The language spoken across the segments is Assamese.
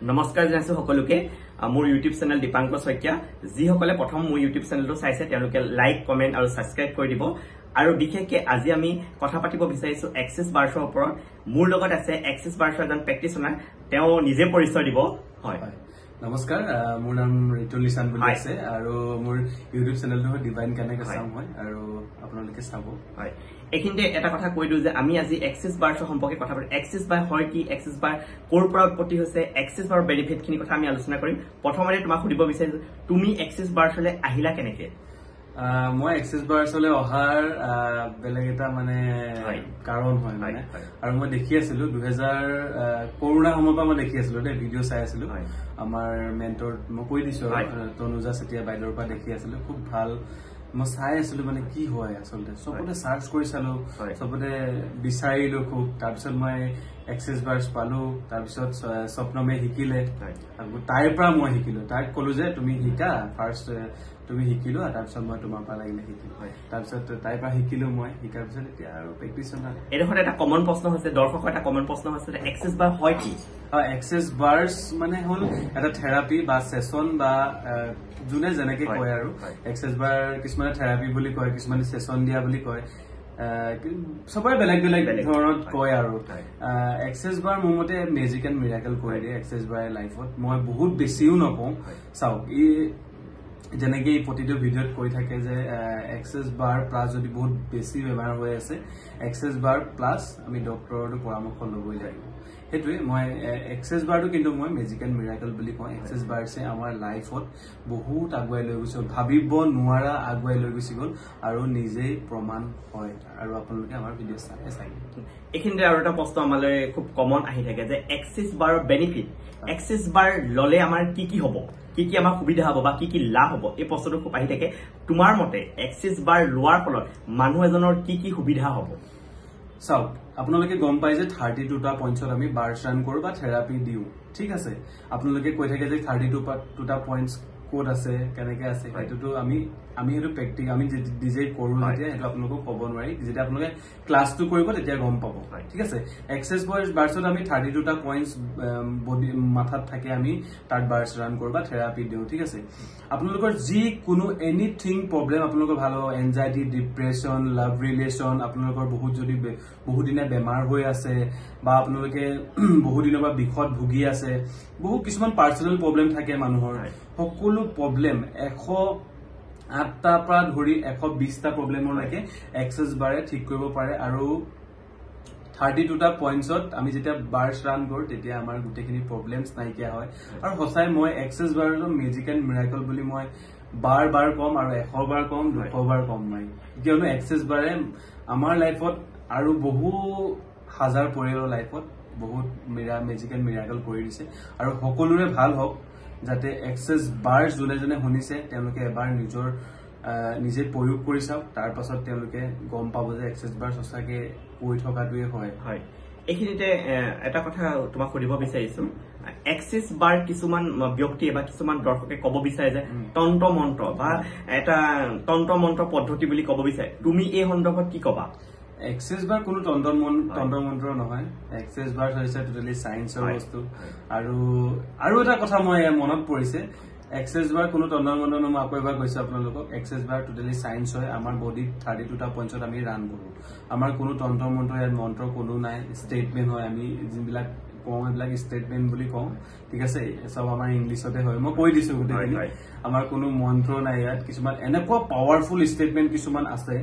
নমস্কাৰ জনাইছো সকলোকে মোৰ ইউটিউব চেনেল দীপাংকৰ শইকীয়া যিসকলে প্ৰথম মোৰ ইউটিউব চেনেলটো চাইছে তেওঁলোকে লাইক কমেন্ট আৰু সাবস্ক্ৰাইব কৰি দিব আৰু বিশেষকৈ আজি আমি কথা পাতিব বিচাৰিছো এক্সেস বাৰ্ছৰ ওপৰত মোৰ লগত আছে এক্সেস বাৰ্ছৰ এজন প্ৰেক্টিশনাৰ তেওঁ নিজে পৰিচয় দিব হয় নমস্কাৰ মোৰ নাম ৰিতুল নিশান বুলি আছে আৰু মোৰ ইউটিউব চেনেলটো ডিভাইন কানেক্ট আছাম হয় আৰু আপোনালোকে চাব হয় এখিনতে এটা কথা কৈ দিও যে আমি আজি এক্সেস বাৰ্ছৰ সম্পৰ্কে কথা পাতিম এক্সেস বাৰ হয় কি এক্সেস বাৰ কোৰ পৰা উৎপত্তি হৈছে এক্সেস বাৰ বেনিফিট খিনি কথা আমি আলোচনা কৰিম প্ৰথমতে তোমাক সুধিব বিচাৰিছো তুমি এক্সেস বাৰ্ছলৈ আহিলা কেনেকে মই এক্সেস বাৰ্ছলৈ অহাৰ বেলেগ এটা মানে কাৰণ হয় মানে আৰু মই দেখি আছিলো 2000 কৰোনা সময়ৰ পৰা মই দেখি আছিলো দে ভিডিঅ' চাই আছিলো আমাৰ মেন্টৰ মই কৈ দিছো তনুজা চেতিয়া বাইদেউৰ পৰা দেখি আছিলো খুব ভাল মই চাই আছিলো মানে কি হয় আসলে সবতে সাৰ্চ কৰি চালো সবতে বিচাৰিলো খুব তাৰপিছত মই এক্সেস বাৰ্ছ পালো তাৰপিছত স্বপ্নমে শিকিলে আৰু তাইৰ পৰা মই শিকিলো তাইক কলো যে তুমি শিকা ফাৰ্ষ্ট তুমি শিকিলো তাৰপিছত মই তোমাৰ পৰা লাগিলে শিকিলো তাৰপিছত তাইৰ পৰা শিকিলো মই শিকাৰ পিছত এতিয়া আৰু প্ৰেক্টিশনাৰ এডোখৰ এটা কমন প্ৰশ্ন হৈছে দৰ্শকৰ এটা কমন প্ৰশ্ন হৈছে এক্সেস বাৰ হয় কি এক্সেস বাৰ্ছ মানে হল এটা থেৰাপি বা সেশন বা যোনে যেনেকে কয় আৰু এক্সেস বাৰ কিছুমানে থেৰাপি বুলি কয় কিছুমানে সেশন দিয়া বুলি কয় সবৰে বেলেগ বেলেগ ধৰণত কয় আৰু এক্সেস বাৰ মোৰ মতে মেজিক এণ্ড মিৰাকল কৰি দিয়ে এক্সেস বাৰে লাইফত মই বহুত বেছিও নকওঁ চাওক ই যেনেকে প্ৰতিটো ভিডিঅ'ত কৈ থাকে যে এক্সেস বাৰ প্লাছ যদি বহুত বেছি বেমাৰ হৈ আছে এক্সেস বাৰ প্লাছ আমি ডক্টৰৰ পৰামৰ্শ ল'বই লাগিব সেইটোৱে মই এক্সেস বাৰটো কিন্তু মই মেজিক এণ্ড মিৰাকল বুলি কওঁ এক্সেস বাৰ্ছে আমাৰ লাইফত বহুত আগুৱাই লৈ গৈছে ভাবিব নোৱাৰা আগুৱাই লৈ গুচি গ'ল আৰু নিজেই প্ৰমাণ হয় আৰু আপোনালোকে আমাৰ ভিডিঅ' চাই এইখিনিতে আৰু এটা প্ৰশ্ন আমালৈ খুব কমন আহি থাকে যে এক্সেস বাৰৰ বেনিফিট এক্সেস বাৰ ললে আমাৰ কি হ'ব কি আমাৰ সুবিধা হ'ব বা কি লাভ হ'ব এই প্ৰশ্নটো খুব আহি থাকে তোমাৰ মতে এক্সেস বাৰ লোৱাৰ ফলত মানুহ এজনৰ কি সুবিধা হ'ব চাওক আপোনালোকে গম পাই যে 32টা পইণ্টছত আমি বাৰ্ছ ৰান কৰো বা থেৰাপি দিও ঠিক আছে আপোনালোকে কৈ থাকে যে 32টা পইণ্টছ কোড আছে কেনেকে আছে সেইটোতো আমি সেইটো প্ৰেক্টিক আমি নিজে কৰো যেতিয়া সেইটো আপোনালোকক ক'ব নোৱাৰি যেতিয়া আপোনালোকে ক্লাছটো কৰিব তেতিয়া গম পাব ঠিক আছে এক্সেস বাৰ্ছত আমি 32টা পইণ্টছ বডি মাথাত থাকে আমি তাত বাৰ্ছ ৰান কৰো বা থেৰাপি দিও ঠিক আছে আপোনালোকৰ যি কোনো এনিথিং প্ৰব্লেম আপোনালোকৰ ভাল এনজাইটি ডিপ্ৰেছন লাভ ৰিলেশ্যন আপোনালোকৰ বহুত দিনে বেমাৰ হৈ আছে বা আপোনালোকে বহুত দিনৰ পৰা বিষত ভুগি আছে বহু কিছুমান পাৰ্চনেল প্ৰব্লেম থাকে মানুহৰ সকলো প্ৰব্লেম 108টা পৰা ধৰি 120টা প্ৰব্লেমলৈকে এক্সেস বাৰে ঠিক কৰিব পাৰে আৰু 32টা পইণ্টছত আমি যেতিয়া বাৰ্ছ ৰান কৰো তেতিয়া আমাৰ গোটেইখিনি প্ৰব্লেমছ নাইকিয়া হয় আৰু সঁচাই মই এক্সেস বাৰৰ মেজিক এণ্ড মিৰাকল বুলি মই বাৰ কম আৰু 100 বাৰ কম 200 বাৰ কম নাই কিয়নো এক্সেস বাৰে আমাৰ লাইফত আৰু বহু হাজাৰ পৰিয়ালৰ লাইফত বহুত মেজিক এণ্ড মিৰাকল কৰি দিছে আৰু সকলোৰে ভাল হওক যাতে এক্সেস বাৰ যোনে শুনিছে তেওঁলোকে এবাৰ নিজে প্ৰয়োগ কৰি চাওক তাৰ পাছত তেওঁলোকে গম পাব যে এক্সেস বাৰ সঁচাকে কৈ থকাটোৱে হয় এইখিনিতে এটা কথা তোমাক সুধিব বিচাৰিছো এক্সেস বাৰ কিছুমান ব্যক্তিয়ে বা কিছুমান দৰ্শকে ক'ব বিচাৰে যে তন্ত্ৰ মন্ত্ৰ বা এটা তন্ত্ৰ মন্ত্ৰ পদ্ধতি বুলি ক'ব বিচাৰে তুমি এই সন্দৰ্ভত কি ক'বা এক্সেস বাৰ কোনো তন্ত্ৰ মন্ত্ৰ নহয় এক্সেস বাৰ হৈছে টোটালি সায়েন্সৰ বস্তু আৰু এটা কথা মই মনত পৰিছে এক্সেস বাৰ কোনো তন্ত্ৰ মন্ত্ৰ নহয় মই আকৌ এবাৰ কৈছো আপোনালোকক এক্সেস বাৰ টোটালি সায়েন্স হয় আমাৰ বডিত 32টা পইণ্টছত আমি ৰান কৰো আমাৰ কোনো তন্ত্ৰ মন্ত্ৰ ইয়াত মন্ত্ৰ কোনো নাই ষ্টেটমেণ্ট হয় আমি যিবিলাক কওঁ এইবিলাক ষ্টেটমেণ্ট বুলি কওঁ ঠিক আছে সব আমাৰ ইংলিছতে হয় মই কৈ দিছো গোটেইখিনি আমাৰ কোনো মন্ত্ৰ নাই ইয়াত কিছুমান এনেকুৱা পাৱাৰফুল ষ্টেটমেণ্ট কিছুমান আছে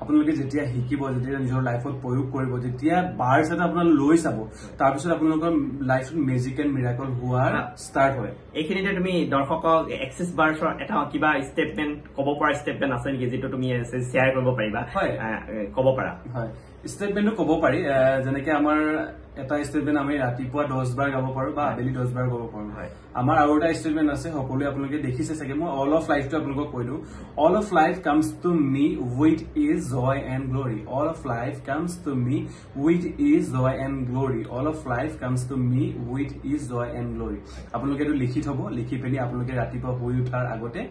আপোনালোকে যেতিয়া শিকিব যেতিয়া নিজৰ লাইফত প্ৰয়োগ কৰিব যেতিয়া বাৰ্ছ এটা আপোনাৰ লৈ চাব তাৰপিছত আপোনালোকৰ লাইফত মেজিক এণ্ড মিৰাকল হোৱাৰ ষ্টাৰ্ট হয় এইখিনিতে তুমি দৰ্শকক এক্সেস বাৰ্ছৰ এটা কিবা ষ্টেটমেণ্ট ক'ব পৰা ষ্টেটমেণ্ট আছে নেকি যিটো তুমি শ্বেয়াৰ কৰিব পাৰিবা ক'ব পাৰা হয় ষ্টেটমেণ্টটো ক'ব পাৰি যেনেকে আমাৰ এটা ষ্টেটমেণ্ট আমি ৰাতিপুৱা 10 বাৰ গাব পাৰো বা আবেলি 10 বাৰ গাব পাৰো আমাৰ আৰু এটা ষ্টেটমেণ্ট আছে সকলোৱে আপোনালোকে দেখিছে চাগে মই অল অফ লাইফটো আপোনালোকক কৈ দিওঁ all of life comes to me with his joy and glory all of life comes to me with his joy and glory all of life comes to me with his joy and glory আপোনালোকে এইটো লিখি থ'ব লিখি পিনি আপোনালোকে ৰাতিপুৱা শুই উঠাৰ আগতে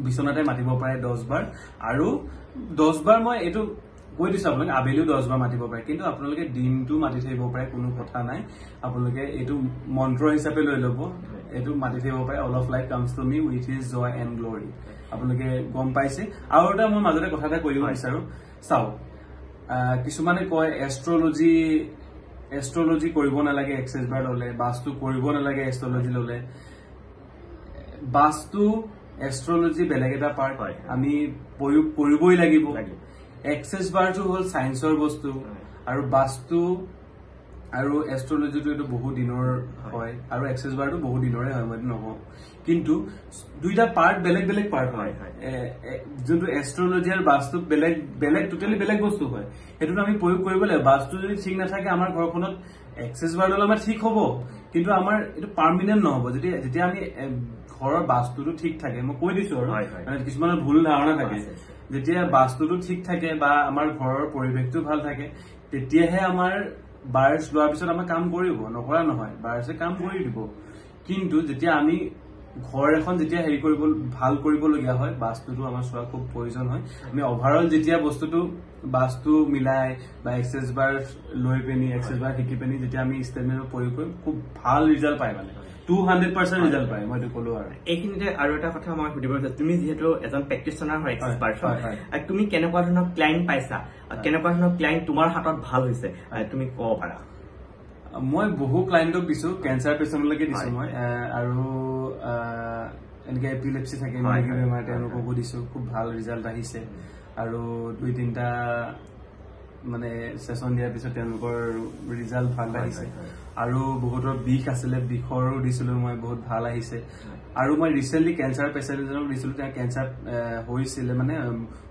বিচনাতে মাতিব পাৰে 10 বাৰ আৰু 10 বাৰ মই এইটো কৈ দিছো আপোনালোকে আবেলিও 10 বাৰ মাতিব পাৰে কিন্তু আপোনালোকে দিনটো মাতি থাকিব পাৰে কোনো কথা নাই আপোনালোকে এইটো মন্ত্ৰ হিচাপে লৈ ল'ব এইটো মাতি থাকিব পাৰে all of life comes to me with his joy and glory আপোনালোকে গম পাইছে আৰু এটা মই মাজতে কথা এটা কৈ দিব বিচাৰো চাওক কিছুমানে কয় এষ্ট্ৰলজি কৰিব নালাগে এক্সেছ বাৰ ললে বাস্তু কৰিব নালাগে এষ্ট্ৰলজি ললে বাস্তু এষ্ট্ৰলজি বেলেগ এটা পাৰ্ট আমি প্ৰয়োগ কৰিবই লাগিব এক্সেছ বাৰটো হ'ল সায়েন্সৰ বস্তু আৰু বাস্তু আৰু এষ্ট্ৰলজিটো এইটো বহু দিনৰ হয় আৰু এক্সেছ বাৰটো বহু দিনৰে হয় মই নকওঁ কিন্তু দুইটা পাৰ্ট বেলেগ বেলেগ পাৰ্ট হয় যোনটো এষ্ট্ৰলজি আৰু বাস্তু বেলেগ বেলেগ টোটেলি বেলেগ বস্তু হয় সেইটো আমি প্ৰয়োগ কৰিব লাগিব বাস্তু যদি ঠিক নাথাকে আমাৰ ঘৰখনত এক্সেছ বাৰ ল'লে আমাৰ ঠিক হ'ব কিন্তু আমাৰ এইটো পাৰ্মানেণ্ট নহ'ব যেতিয়া আমি ঘৰৰ বাস্তুটো ঠিক থাকে মই কৈ দিছো আৰু মানে কিছুমানৰ ভুল ধাৰণা থাকে যেতিয়া বাস্তুটো ঠিক থাকে বা আমাৰ ঘৰৰ পৰিৱেশটো ভাল থাকে তেতিয়াহে আমাৰ বাৰ্ছ লোৱাৰ পিছত আমাৰ কাম কৰিব নকৰা নহয় বাৰ্ছে কাম কৰি দিব কিন্তু যেতিয়া আমি ঘৰ এখন যেতিয়া হেৰি কৰিব ভাল কৰিবলগীয়া হয় বাস্তুটো আমাৰ চোৱা খুব প্ৰয়োজন হয় আমি অভাৰঅল যেতিয়া বস্তুটো বাস্তু মিলাই বা এক্সেছ বাৰ লৈ পিনি এক্সেছ বাৰ শিকি পিনি যেতিয়া আমি ষ্টেণ্ডাৰ্ডত প্ৰয়োগ কৰিম খুব ভাল ৰিজাল্ট পায় মানে 200% ৰিজাল্ট পায় মই ক'লো আৰু এইখিনিতে আৰু এটা কথা মই সুধিব বিচাৰিছো তুমি যিহেতু এজন প্ৰেক্টিচনাৰ হয় এক্সেছ বাৰ্ছৰ তুমি কেনেকুৱা ধৰণৰ ক্লায়েণ্ট পাইছা কেনেকুৱা ধৰণৰ ক্লায়েণ্ট তোমাৰ হাতত ভাল হৈছে তুমি ক'ব পাৰা মই বহু ক্লায়েণ্টক দিছো কেঞ্চাৰ পেচেণ্টলৈকে দিছো মই আৰু এনেকে এপিলেপসি থাকে মাইগ্ৰেন বেমাৰ তেওঁলোককো দিছো খুব ভাল ৰিজাল্ট আহিছে আৰু 2-3টা মানে সেশন দিয়াৰ পিছত তেওঁলোকৰ ৰিজাল্ট ভাল আহিছে আৰু বহুতৰ বিষ আছিলে বিষৰো দিছিলো মই বহুত ভাল আহিছে আৰু মই ৰিসেন্টলি কেঞ্চাৰ পেচেণ্ট এজনক দিছিলো তেওঁ কেঞ্চাৰ হৈছিলে মানে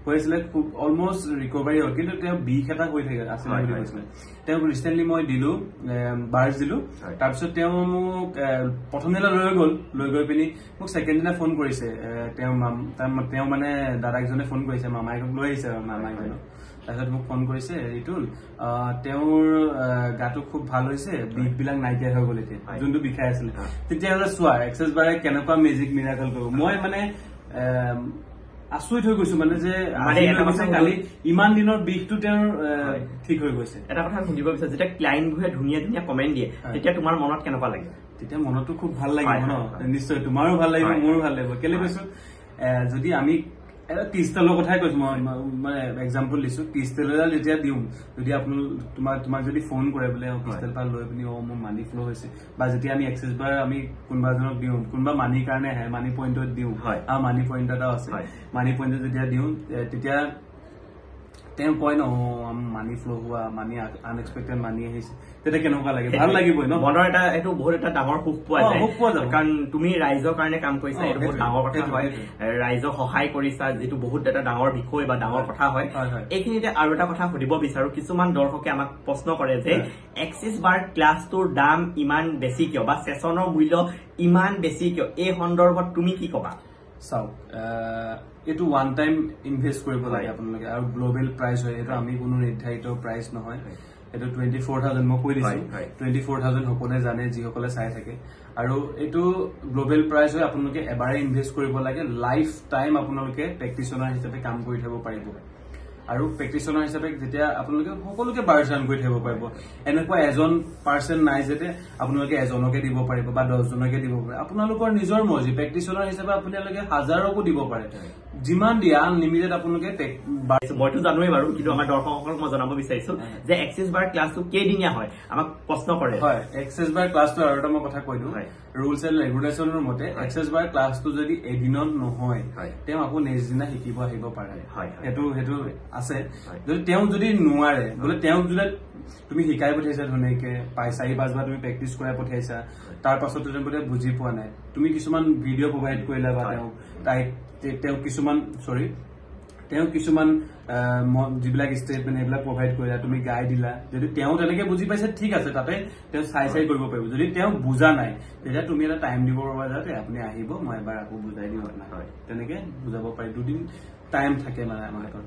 হৈছিলে খুব অলমোষ্ট ৰিকভাৰী হ'ল কিন্তু তেওঁ বিষ এটা হৈ থাকে আছিলে বুলি কৈছিলে তেওঁক ৰিসেন্টলি মই দিলো বাৰ্ছ দিলো তাৰপিছত তেওঁ মোক প্ৰথম দিনা লৈ গৈ পিনি মোক ছেকেণ্ড দিনা ফোন কৰিছে তেওঁ মানে দাদাকজনে ফোন কৰিছে মামাইকক লৈ আহিছে মামাইজনক তাৰপিছত মোক ফোন কৰিছে ৰিতুল তেওঁৰ গাটো খুব ভাল হৈছে বিষবিলাক নাইকিয়া হৈ গ'ল এতিয়া যোনটো বিষাই আছিলে তেতিয়াহ'লে চোৱা এক্সেছ বাৰে কেনেকুৱা মেজিক মিৰাকল কৰিব মই মানে আচৰিত হৈ গৈছো মানে যে কালি ইমান দিনৰ বিষটো তেওঁৰ ঠিক হৈ গৈছে এটা কথা সুধিব বিচাৰিছো যেতিয়া ক্লায়েণ্টবোৰে ধুনীয়া ধুনীয়া কমেণ্ট দিয়ে তেতিয়া তোমাৰ মনত কেনেকুৱা লাগে তেতিয়া মনতো খুব ভাল লাগিব ন নিশ্চয় তোমাৰো ভাল লাগিব মোৰো ভাল লাগিব কেলে কৈছো যদি আমি ক্ৰিষ্টেলৰ কথাই কৈছো মই মানে এক্সাম্পল দিছো ক্ৰিষ্টেল এডাল যেতিয়া দিওঁ যদি তোমাক যদি ফোন কৰে বোলে ক্ৰিষ্টেল পাল লৈ পিনি মোৰ মানি ফ্ল' হৈছে বা যেতিয়া আমি এক্সেছ বাৰ আমি কোনোবা এজনক দিওঁ কোনোবা মানিৰ কাৰণে আহে মানি পইণ্টত দিওঁ মানি পইণ্ট এটাও আছে মানি পইণ্টত যেতিয়া দিওঁ তেতিয়া তেওঁ কয় ন মানি ফ্ল' হোৱা মানি আনএক্সপেক্টেড মানি আহিছে তেতিয়া কেনেকুৱা লাগে ভাল লাগিবই ন মনৰ এটা এইটো বহুত এটা ডাঙৰ সুখ পোৱা যায় কাৰণ তুমি ৰাইজৰ কাৰণে কাম কৰিছা এইটো বহুত ডাঙৰ কথা হয় ৰাইজক সহায় কৰিছা যিটো বহুত এটা ডাঙৰ বিষয় বা ডাঙৰ কথা হয় এইখিনিতে আৰু এটা কথা সুধিব বিচাৰো কিছুমান দৰ্শকে আমাক প্ৰশ্ন কৰে যে এক্সিছ বাৰ ক্লাছটোৰ দাম ইমান বেছি কিয় বা সেশনৰ মূল্য ইমান বেছি কিয় এই সন্দৰ্ভত তুমি কি কবা চাওক এইটো ওৱান টাইম ইনভেষ্ট কৰিব লাগে আপোনালোকে আৰু গ্লোবেল প্ৰাইচ হয় এইটো আমি কোনো নিৰ্ধাৰিত প্ৰাইচ নহয় এইটো 24,000 মই কৈ দিছো 24,000 সকলে জানে যিসকলে চাই থাকে আৰু এইটো গ্লোবেল প্ৰাইচ হয় আপোনালোকে এবাৰে ইনভেষ্ট কৰিব লাগে লাইফ টাইম আপোনালোকে প্ৰেক্টিচনাৰ হিচাপে কাম কৰি থাকিব পাৰিব আৰু প্ৰেক্টিচনাৰ হিচাপে যেতিয়া আপোনালোকে সকলোকে বাৰ্ছ ৰান কৰি থাকিব পাৰিব এনেকুৱা এজন পাৰ্চন নাই যে আপোনালোকে এজনকে দিব পাৰিব বা 10জনকে দিব পাৰে আপোনালোকৰ নিজৰ মৰ্জি প্ৰেক্টিচনাৰ হিচাপে আপোনালোকে হাজাৰকো দিব পাৰে যিমান দিয়া আনলিমিটেড আপোনালোকে মইতো জানোৱেই বাৰু কিন্তু আমাৰ দৰ্শকসকলক মই জনাব বিচাৰিছো যে এক্সেছ বাৰ ক্লাছটো কেইদিনীয়া হয় আমাক প্ৰশ্ন কৰে হয় এক্সেছ বাৰ ক্লাছটো আৰু এটা মই কথা কৈ দিওঁ ৰুলছ এণ্ড ৰেগুলেশ্যনৰ মতে এক্সেছ বাৰ ক্লাছটো যদি এদিনত নহয় তেওঁ আকৌ নেক্সট দিনা শিকিব আহিব পাৰে সেইটো আছে তেওঁ যদি নোৱাৰে বোলে তেওঁক যদি তুমি শিকাই পঠিয়াইছা ধুনীয়াকে 4-5 বাৰ তুমি প্ৰেক্টিচ কৰাই পঠিয়াইছা তাৰ পাছত বোলে বুজি পোৱা নাই তুমি কিছুমান ভিডিঅ' প্ৰভাইড কৰিলা বা তেওঁ কিছুমান যিবিলাক ষ্টেটমেণ্ট এইবিলাক প্ৰভাইড কৰিলা তুমি গাই দিলা যদি তেওঁ তেনেকে বুজি পাইছে ঠিক আছে তাতে তেওঁ চাই কৰিব পাৰিব যদি তেওঁ বুজা নাই তেতিয়া তুমি এটা টাইম দিব পাৰিবা যাতে আপুনি আহিব মই এবাৰ আকৌ বুজাই দিম আপোনাক তেনেকে বুজাব পাৰি 2 দিন টাইম থাকে মানে আমাৰ হাতত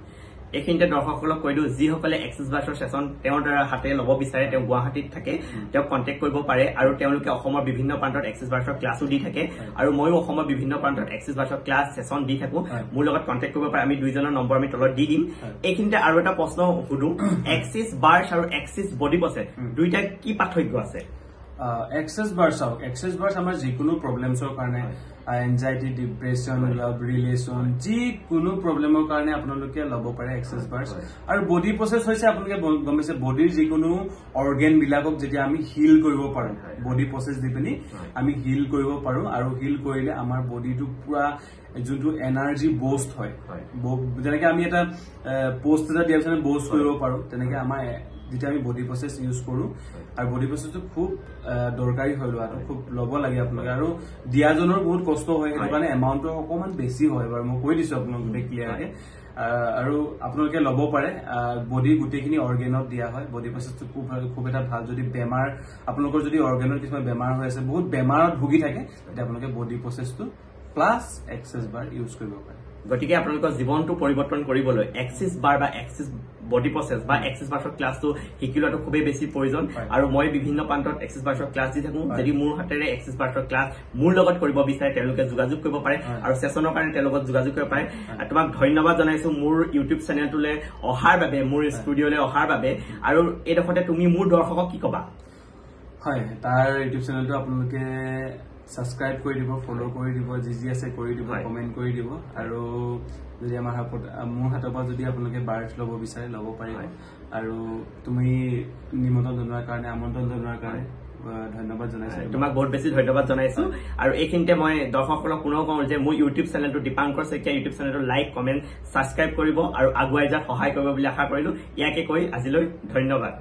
এইখিনিতে দৰ্শকসকলক কৈ দিওঁ যিসকলে এক্সিছ বাৰ্ছৰ সেশন তেওঁৰ দ্বাৰা হাতে ল'ব বিচাৰে তেওঁ গুৱাহাটীত থাকে তেওঁক কণ্টেক্ট কৰিব পাৰে আৰু তেওঁলোকে অসমৰ বিভিন্ন প্ৰান্তত এক্সিছ বাৰ্ছৰ ক্লাছো দি থাকে আৰু ময়ো অসমৰ বিভিন্ন প্ৰান্তত এক্সিছ বাৰ্ছৰ ক্লাছ সেশন দি থাকো মোৰ লগত কণ্টেক্ট কৰিব পাৰে আমি দুইজনৰ নম্বৰ আমি তলত দি দিম এইখিনিতে আৰু এটা প্ৰশ্ন সুধো এক্সিছ বাৰ্ছ আৰু এক্সিছ বডি প্ৰচেছ দুইটা কি পাৰ্থক্য আছে এক্সেছ বাৰ্ছ চাওক এক্সেছ বাৰ্ছ আমাৰ যিকোনো প্ৰব্লেমছৰ কাৰণে এনজাইটি ডিপ্ৰেছন লাভ ৰিলেশ্যন যিকোনো প্ৰব্লেমৰ কাৰণে আপোনালোকে ল'ব পাৰে এক্সেছ বাৰ্ছ আৰু বডি প্ৰচেছ হৈছে আপোনালোকে গম পাইছে বডিৰ যিকোনো অৰ্গেন বিলাকক যেতিয়া আমি হিল কৰিব পাৰো বডি প্ৰচেছ দি পিনি আমি হিল কৰিব পাৰো আৰু হিল কৰিলে আমাৰ বডিটো পুৰা যোনটো এনাৰ্জি বুষ্ট হয় যেনেকে আমি এটা পোষ্ট এটা দিয়াৰ পিছত বুষ্ট কৰিব পাৰো তেনেকে আমাৰ যেতিয়া আমি বডি প্ৰচেছ ইউজ কৰো আৰু বডি প্ৰচেছটো খুব দৰকাৰী হয় লোৱাটো খুব ল'ব লাগে আপোনালোকে আৰু দিয়াজনৰ বহুত কষ্ট হয় সেইটো কাৰণে এমাউণ্টটো অকণমান বেছি হয় বাৰু মই কৈ দিছো আপোনালোকে ক্লিয়াৰকে আৰু আপোনালোকে ল'ব পাৰে বডি গোটেইখিনি অৰ্গেনত দিয়া হয় বডি প্ৰচেছটো খুব এটা ভাল যদি বেমাৰ আপোনালোকৰ যদি অৰ্গেনৰ কিছুমান বেমাৰ হৈ আছে বহুত বেমাৰত ভুগি থাকে তেতিয়া আপোনালোকে বডি প্ৰচেছটো প্লাছ এক্সেছ বাৰ ইউজ কৰিব পাৰে গতিকে আপোনালোকৰ জীৱনটো পৰিৱৰ্তন কৰিবলৈ এক্সিছ বাৰ বা এক্সিছ বডি প্ৰচেছ বা এক্সিছ বাৰ্ছৰ ক্লাছটো শিকি লোৱাটো খুবেই বেছি প্ৰয়োজন আৰু মই বিভিন্ন প্ৰান্তত এক্সিছ বাৰ্ছৰ ক্লাছ দি থাকো যদি মোৰ হাতেৰে এক্সিছ বাৰ্ছৰ ক্লাছ মোৰ লগত কৰিব বিচাৰে তেওঁলোকে যোগাযোগ কৰিব পাৰে আৰু সেশনৰ কাৰণে তেওঁলোকৰ যোগাযোগ কৰিব পাৰে তোমাক ধন্যবাদ জনাইছো মোৰ ইউটিউব চেনেলটোলৈ অহাৰ বাবে মোৰ ষ্টুডিঅ'লৈ অহাৰ বাবে আৰু এইডোখৰতে তুমি মোৰ দৰ্শকক কি ক'বা হয় তাৰ ইউটিউব চেনেলটো আপোনালোকে সাবস্ক্ৰাইব কৰি দিব ফলো কৰি দিব যি আছে কৰি দিব কমেন্ট কৰি দিব আৰু যদি আমাৰ মোৰ হাতৰ পৰা যদি আপোনালোকে বাৰ্ছ ল'ব বিচাৰে ল'ব পাৰিব আৰু তুমি নিমন্ত্ৰণ জনোৱাৰ কাৰণে আমন্ত্ৰণ জনোৱাৰ কাৰণে ধন্যবাদ জনাইছো তোমাক বহুত বেছি ধন্যবাদ জনাইছো আৰু এইখিনিতে মই দৰ্শকসকলক পুনৰ কওঁ যে মোৰ ইউটিউব চেনেলটো দীপাংকৰ শইকীয়া ইউটিউব চেনেলটো লাইক কমেন্ট সাবস্ক্ৰাইব কৰিব আৰু আগুৱাই যোৱাত সহায় কৰিব বুলি আশা কৰিলো ইয়াকে কৈ আজিলৈ ধন্যবাদ